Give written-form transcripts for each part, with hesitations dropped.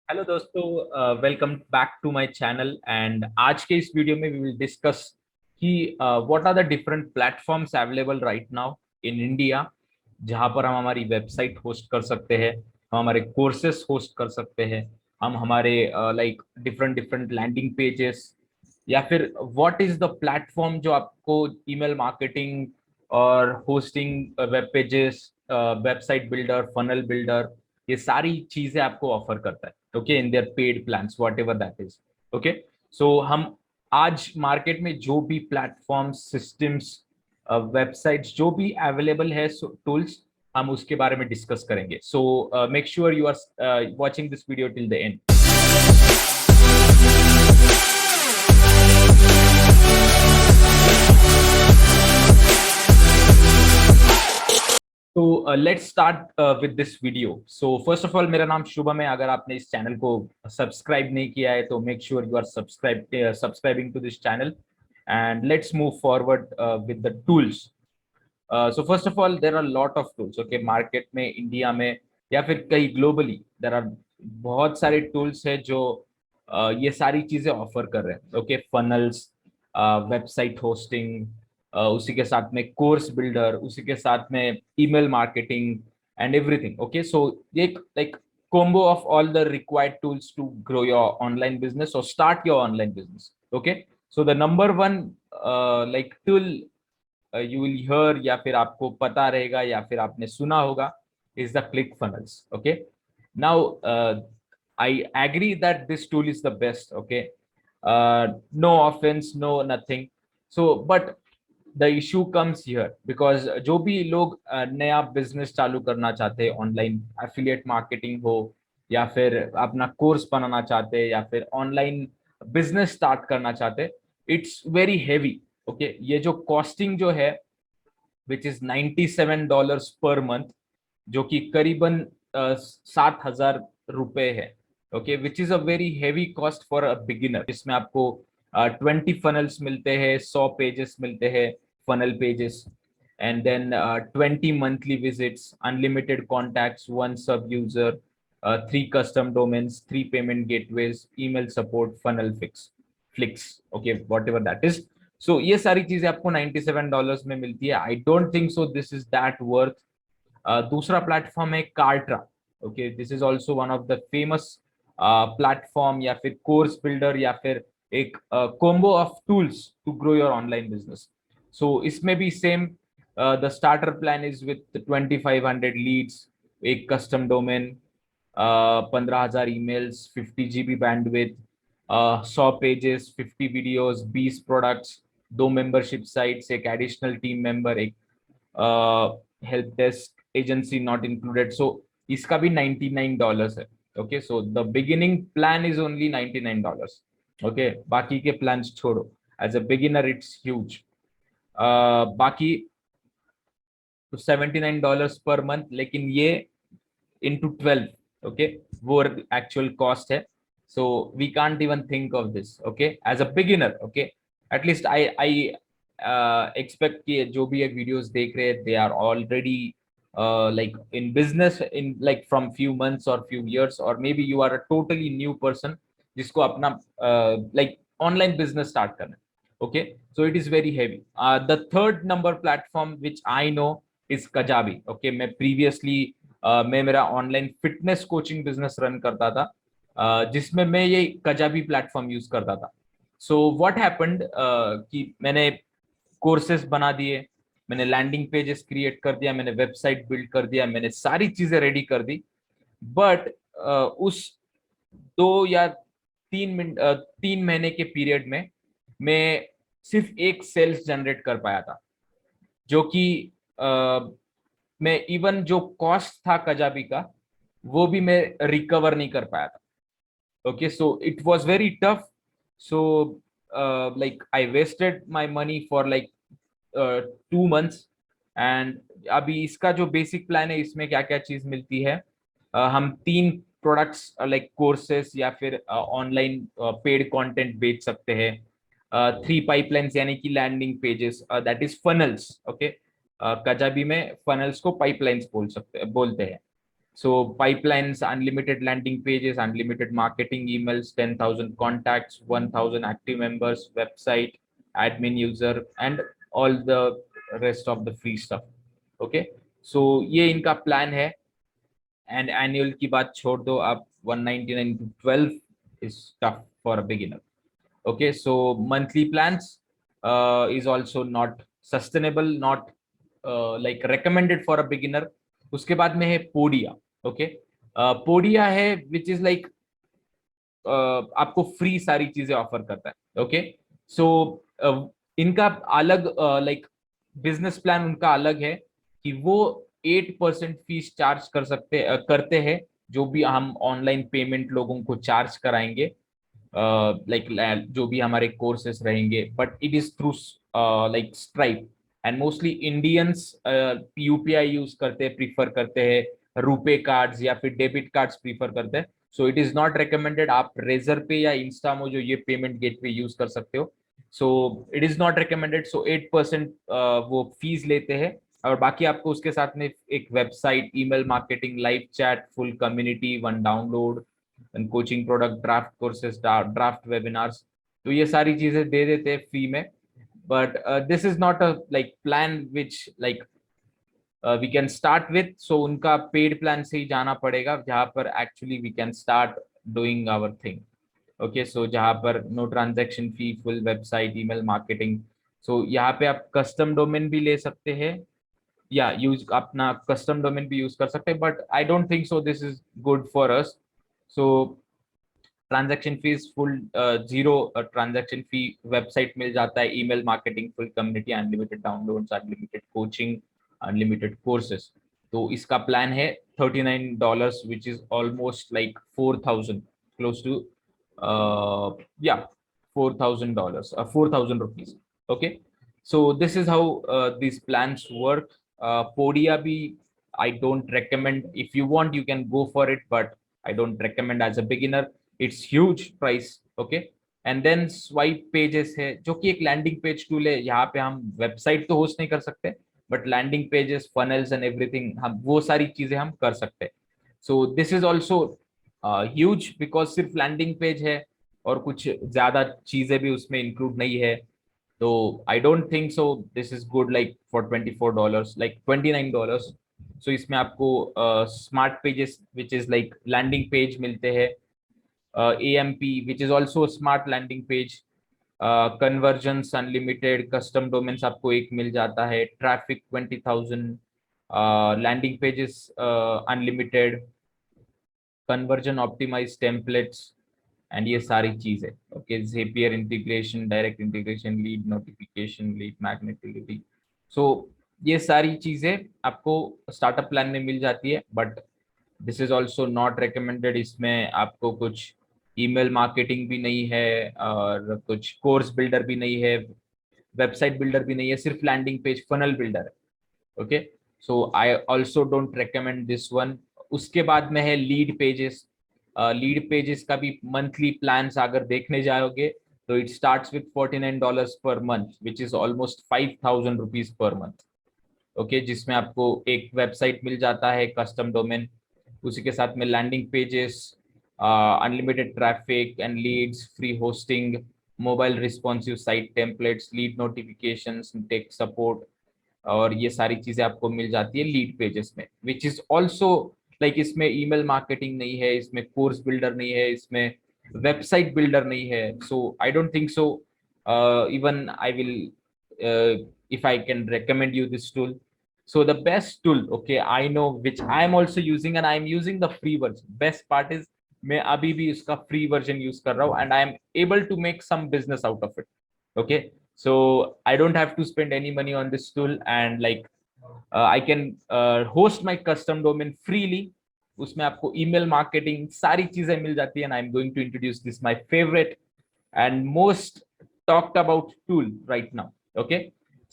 Hello दोस्तों, welcome back to my channel and आज के इस वीडियो में वी विल डिस्कस कि what are the different platforms available right now in India, जहां पर हम हमारी वेबसाइट होस्ट कर सकते हैं, हम हमारे कोर्सेस होस्ट कर सकते हैं, हम हमारे like different different landing pages, या फिर व्हाट इज द प्लेटफॉर्म जो आपको ईमेल मार्केटिंग और hosting web pages, website builder, funnel builder, ये सारी चीजें आपको ऑफर करता है। Okay, in their paid plans whatever that is. Okay, so हम आज मार्केट में जो भी प्लेटफॉर्म, सिस्टम्स, वेबसाइट्स जो भी अवेलेबल है, टूल्स, हम उसके बारे में डिस्कस करेंगे। So make sure you are watching this video till the end. तो let's start with this video. So first of all, मेरा नाम शुभम है। अगर आपने इस चैनल को सब्सक्राइब नहीं किया है तो make sure you are subscribing to this channel and let's move forward with the tools. So first of all, there are lot of tools. Okay, market में, इंडिया में या फिर कहीं ग्लोबली, देर आर बहुत सारे टूल्स है जो ये सारी चीजें ऑफर कर रहे हैं। ओके, फनल्स, वेबसाइट होस्टिंग, उसी के साथ में कोर्स बिल्डर, उसी के साथ में email marketing and everything. Okay, so ये like combo of all the required tools to grow your online business or start your online business. Okay, so the number one like tool you will hear या फिर आपको पता रहेगा या फिर आपने सुना होगा is the ClickFunnels. Okay, now I agree that this tool is the best. Okay, no offense, no nothing. So but the issue comes here because जो भी लोग नया बिजनेस चालू करना चाहते हैं, ऑनलाइन एफिलिएट मार्केटिंग हो या फिर अपना कोर्स बनाना चाहते हैं या फिर ऑनलाइन बिजनेस स्टार्ट करना चाहते हैं, इट्स वेरी हैवी। ओके, ये जो कॉस्टिंग जो है विच इज $97 पर मंथ, जो कि करीबन 7,000 रुपए है। Okay, which is a very heavy cost for a beginner. इसमें आपको 20 फनल्स मिलते हैं, 100 पेजेस मिलते हैं, funnel pages, and then 20 monthly visits, unlimited contacts, one sub user, three custom domains, three payment gateways, email support, funnel flicks, okay, whatever that is. So ये सारी चीजें आपको $97 में मिलती है। I don't think so this is that worth. दूसरा platform है Kartra. Okay, this is also one of the famous platform या फिर कोर्स बिल्डर या फिर एक combo of tools to grow your online business. So इसमें भी same, the starter plan is with 2500 leads, एक custom domain, 15,000 emails, 50 GB bandwidth, 100 pages, 50 videos, 20 products, दो membership sites, एक एडिशनल टीम मेंबर, एक help desk, agency not included. So इसका भी $99 है। Okay, so the beginning plan is only $99। Okay, बाकी के plans छोड़ो, as a beginner it's huge. बाकी तो $79 पर मंथ, लेकिन ये इंटू 12, ओके, वो एक्चुअल कॉस्ट है। So we can't even think of this. Okay, as a beginner, okay, at least I I expect कि जो भी ये वीडियोस देख रहे हैं, they are already like in business in like from few months or few years, or maybe you are a totally new person जिसको अपना like online business start करना है। Okay, so it is very heavy. The third number platform which I know is Kajabi. Okay, मैं previously मैं मेरा online fitness coaching business run करता था, जिसमें मैं ये कजाबी प्लेटफॉर्म यूज करता था। सो व्हाट हैपेंड कि मैंने कोर्सेस बना दिए, मैंने लैंडिंग पेजेस क्रिएट कर दिया, मैंने वेबसाइट बिल्ड कर दिया, मैंने सारी चीजें रेडी कर दी, बट उस 2 या 3 महीने के पीरियड में मैं सिर्फ एक सेल्स जनरेट कर पाया था, जो कि मैं इवन जो कॉस्ट था कजाबी का, वो भी मैं रिकवर नहीं कर पाया था। Okay, so it was very tough. So like I wasted my money for like 2 months. And अभी इसका जो बेसिक प्लान है, इसमें क्या क्या चीज मिलती है, हम 3 प्रोडक्ट्स लाइक कोर्सेस या फिर ऑनलाइन पेड कंटेंट बेच सकते हैं, 3 पाइपलाइंस यानी कि landing pages, that is funnels. Okay, Kajabi में फनल्स को पाइपलाइंस बोलते हैं। So pipelines, unlimited landing pages, unlimited marketing emails, 10,000 contacts, 1,000 active members, website, admin user, and all the rest of the free stuff. Okay, so ये इनका plan है. And annual की बात छोड़ दो आप, 199 to 12 is tough for a beginner. Okay, so monthly plans is also not sustainable, not like recommended for a beginner. उसके बाद में है पोडिया. ओके, पोडिया है विच इज लाइक आपको फ्री सारी चीजें ऑफर करता है. ओके, सो इनका अलग लाइक बिजनेस प्लान उनका अलग है कि वो 8% फीस चार्ज कर सकते करते हैं जो भी हम ऑनलाइन पेमेंट लोगों को चार्ज कराएंगे, लाइक जो भी हमारे कोर्सेस रहेंगे, but it is through like stripe. And mostly Indians UPI use करते हैं, प्रीफर करते हैं, रुपे कार्ड्स या फिर डेबिट कार्ड्स प्रीफर करते हैं. सो इट इज नॉट रिकमेंडेड. आप रेजर पे या इंस्टामो जो ये पेमेंट गेटवे यूज कर सकते हो. So it is not recommended. So 8% वो फीस लेते हैं, और बाकी आपको उसके साथ में एक website, email marketing, live chat, full community, 1 download, coaching product, draft courses, draft webinars, तो ये सारी चीजें दे देते हैं फ्री में. But this is not a like plan which like we can start with. So उनका पेड प्लान से ही जाना पड़ेगा जहां पर actually we can start doing our thing. Okay, so जहां पर no transaction fee, full website, email marketing. सो यहाँ पे आप कस्टम डोमेन भी ले सकते हैं, या यूज अपना कस्टम डोमेन भी यूज कर सकते हैं, but I don't think so this is good for us. So transaction fees full zero transaction fee, website मिल जाता है, email marketing, full community, unlimited downloads, unlimited coaching, unlimited courses. तो इसका plan है $39, which is almost like 4,000, close to या $4,000, 4,000 rupees. Okay, so this is how these plans work. Podia bhi I don't recommend. If you want you can go for it, but I don't recommend as a beginner. It's huge price. Okay, and then swipe pages है जो कि एक landing page tool है. यहाँ पे हम website तो host नहीं कर सकते, but landing pages, funnels and everything, हम वो सारी चीजें हम कर सकते हैं. So this is also huge because सिर्फ लैंडिंग पेज है और कुछ ज्यादा चीजें भी उसमें इंक्लूड नहीं है. तो I don't think so this is good like for $24, like $29. सो इसमें आपको smart pages which is like landing page मिलते हैं, AMP which is also a smart landing page, conversions unlimited, custom domains आपको एक मिल जाता है, traffic 20,000, landing pages unlimited, conversion optimized templates, and ये सारी चीजें. Okay, Zapier integration, direct integration, lead notification, lead magnetivity. So ये सारी चीजें आपको स्टार्टअप प्लान में मिल जाती है, but this is also not recommended. इसमें आपको कुछ ईमेल मार्केटिंग भी नहीं है, और कुछ कोर्स बिल्डर भी नहीं है, वेबसाइट बिल्डर भी नहीं है, सिर्फ लैंडिंग पेज फनल बिल्डर है. Okay, so I also don't recommend this one. उसके बाद में है लीड पेजेस. लीड पेजेस का भी मंथली प्लान्स अगर देखने जाओगे तो it starts with $49 per month, which is almost 5,000 rupees per month. Okay, जिसमें आपको एक वेबसाइट मिल जाता है, कस्टम डोमेन, उसी के साथ में landing pages, unlimited traffic and leads, free hosting, mobile responsive site templates, lead notifications, tech support, और ये सारी चीजें आपको मिल जाती है लीड पेजेस में, विच इज ऑल्सो लाइक इसमें ईमेल मार्केटिंग नहीं है, इसमें कोर्स बिल्डर नहीं है, इसमें वेबसाइट बिल्डर नहीं है. So I don't think so even I will if I can recommend you this tool. So the best tool, okay, I know which I am also using, and I am using the free version. Best part is मैं अभी भी उसका free version use कर रहा हूँ, and I am able to make some business out of it. Okay, so I don't have to spend any money on this tool, and like I can host my custom domain freely. उसमें आपको email marketing सारी चीजें मिल जाती है, and I am going to introduce this my favorite and most talked about tool right now. Okay,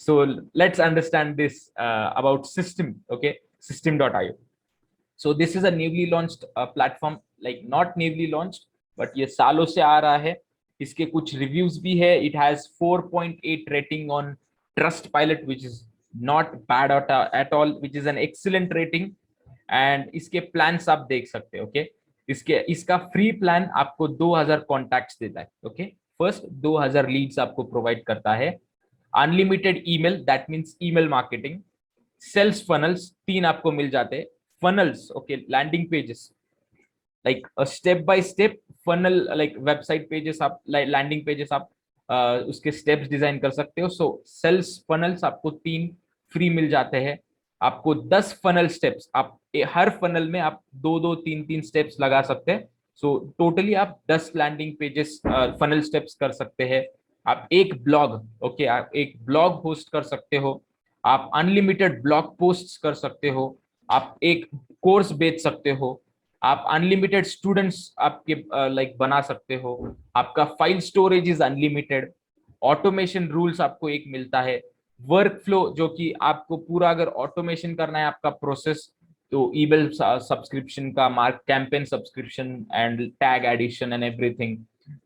so let's understand this about system. Okay, system.io. So this is a newly launched platform, like not newly launched, but ये सालों से आ रहा है. इसके कुछ reviews भी है. It has 4.8 rating on Trustpilot, which is not bad at all, which is an excellent rating. And इसके प्लान्स आप देख सकते हैं। ओके, इसका फ्री प्लान आपको 2000 कॉन्टैक्ट्स देता है। ओके, फर्स्ट 2000 लीड्स आपको प्रोवाइड करता है। Unlimited email, that means email marketing. Sales funnels 3 आपको मिल जाते हैं। Funnels, okay, landing pages, like step by step funnel, like website pages आप, लैंडिंग पेजेस आप उसके स्टेप्स डिजाइन कर सकते हो। सो सेल्स फनल्स आपको 3 फ्री मिल जाते हैं। आपको 10 फनल स्टेप्स, आप हर फनल में आप 2-2 3-3 स्टेप्स लगा सकते हैं। सो टोटली आप 10 लैंडिंग पेजेस फनल स्टेप्स कर सकते हैं। आप एक ब्लॉग, ओके, आप एक ब्लॉग होस्ट कर सकते हो। आप अनलिमिटेड ब्लॉग पोस्ट्स कर सकते हो। आप एक कोर्स बेच सकते हो। आप अनलिमिटेड स्टूडेंट्स आपके लाइक बना सकते हो। आपका file storage is unlimited. Automation rules आपको एक मिलता है। वर्क फ्लो, जो कि आपको पूरा अगर ऑटोमेशन करना है आपका प्रोसेस, तो ईमेल सब्सक्रिप्शन का, mark campaign subscription and tag addition and everything.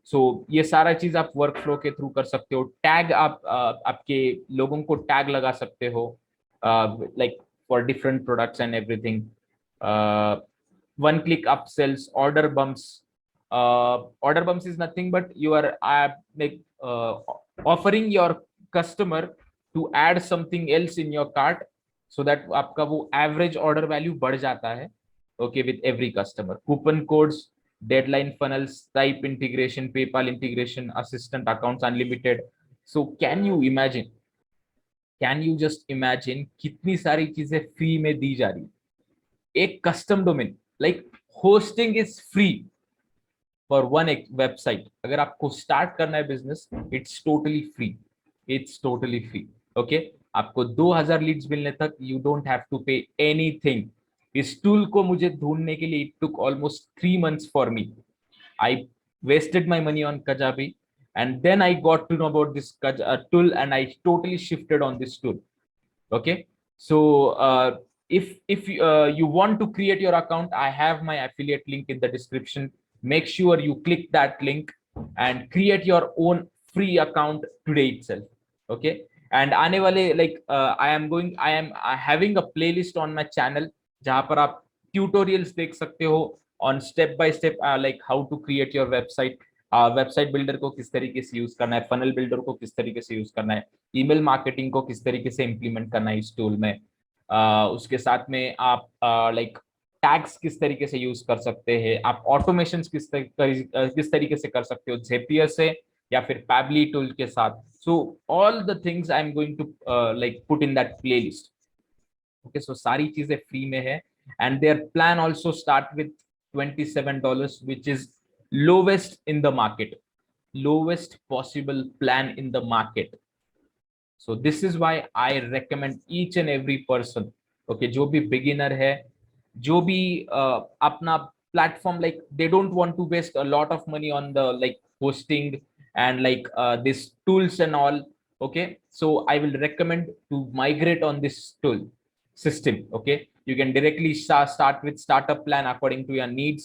So ये सारा चीज आप वर्क फ्लो के थ्रू कर सकते हो। टैग आप आपके लोगों को टैग लगा सकते हो, like for different products and everything. one click upsells, order bumps is nothing but you are like offering your customer to add something else in your cart, so that आपका वो average order value बढ़ जाता है। Okay, with every customer, coupon codes, deadline funnels, type integration, PayPal integration, assistant accounts unlimited. So can you just imagine कितनी सारी चीजें free में दी जा रही है। एक custom domain, like hosting is free for one website. अगर आपको स्टार्ट करना है business, it's totally free, it's totally free. Okay, आपको 2000 लीड्स मिलने तक you don't have to pay anything. इस टूल को मुझे ढूंढने के लिए it took almost 3 months for me. I wasted my money on Kajabi, and then I got to know about this tool, and I totally shifted on this tool. Okay, so if you want to create your account, I have my affiliate link in the description. Make sure you click that link and create your own free account today itself। Okay, and आने वाले like I am having a playlist on my channel जहां पर आप tutorials देख सकते हो on step by step, like how to create your website, website builder को किस तरीके से यूज करना है, फनल बिल्डर को किस तरीके से यूज करना है, ईमेल मार्केटिंग को किस तरीके से इंप्लीमेंट करना है इस टूल में। उसके साथ में आप लाइक टैग्स किस तरीके से यूज कर सकते हैं, आप ऑटोमेशन किस तरीके से कर सकते हो जेपियर से या फिर पैबली टूल के साथ। So all the things I am going to like put in that playlist. Okay, so सारी चीजें फ्री में है। And their plan also start with $27, which is lowest in the market, lowest possible plan in the market. So this is why I recommend each and every person, okay, जो भी beginner है, जो भी अपना platform, like they don't want to waste a lot of money on the like hosting and like this tools and all। okay, so I will recommend to migrate on this tool system। okay, you can directly start with startup plan according to your needs।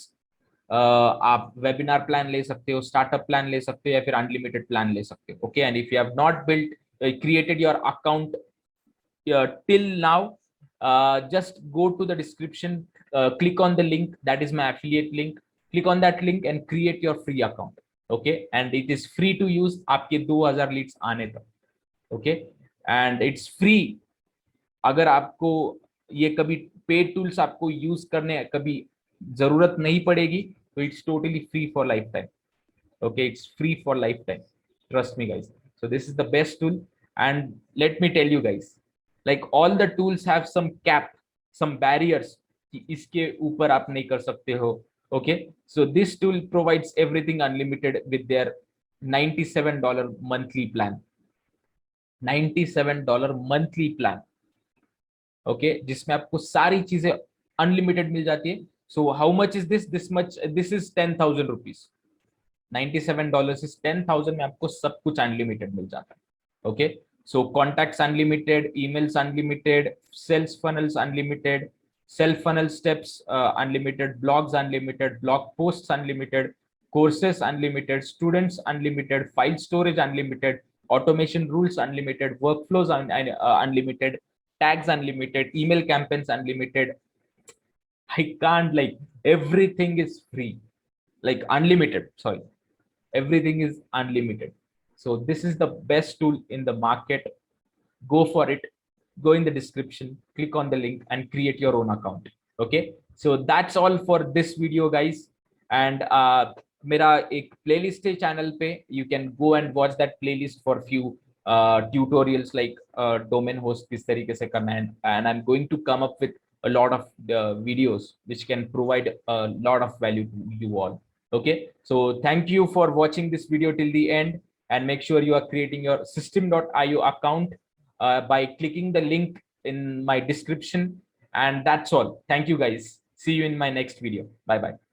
आप webinar plan ले सकते हो, startup plan ले सकते हो, या फिर unlimited plan ले सकते हो। Okay, and if you have not built created your account till now, just go to the description, click on the link, that is my affiliate link, click on that link and create your free account। okay, and it is free to use आपके 2000 Leeds आने तक। okay, and it's free। अगर आपको ये कभी paid tools आपको use करने कभी जरूरत नहीं पड़ेगी, तो it's totally free for life time. okay, it's free for lifetime, trust me guys। so this is the best tool, and let me tell you guys, like all the tools have some cap, some barriers कि इसके ऊपर आप नहीं कर सकते हो। okay, so this tool provides everything unlimited with their $97 monthly plan, $97 monthly plan। okay, जिसमें आपको सारी चीजें अनलिमिटेड मिल जाती है। so how much is this much, this is 10,000 rupees। $97 is 10,000 में आपको सब कुछ अनलिमिटेड मिल जाता है। Okay, so contacts unlimited, emails unlimited, sales funnels unlimited, self funnel steps unlimited, blogs unlimited, blog posts unlimited, courses unlimited, students unlimited, file storage unlimited, automation rules unlimited, workflows unlimited, tags unlimited, email campaigns unlimited. I can't, like, everything is free, like unlimited. Sorry, everything is unlimited. So this is the best tool in the market. Go for it. Go in the description, click on the link and create your own account. Okay, so that's all for this video, guys. And मेरा एक playlist है channel पे, you can go and watch that playlist for few tutorials like domain host किस तरीके से करना है, and I'm going to come up with a lot of videos which can provide a lot of value to you all. Okay, so thank you for watching this video till the end, and make sure you are creating your system.io account by clicking the link in my description. And that's all. Thank you, guys. See you in my next video. Bye bye.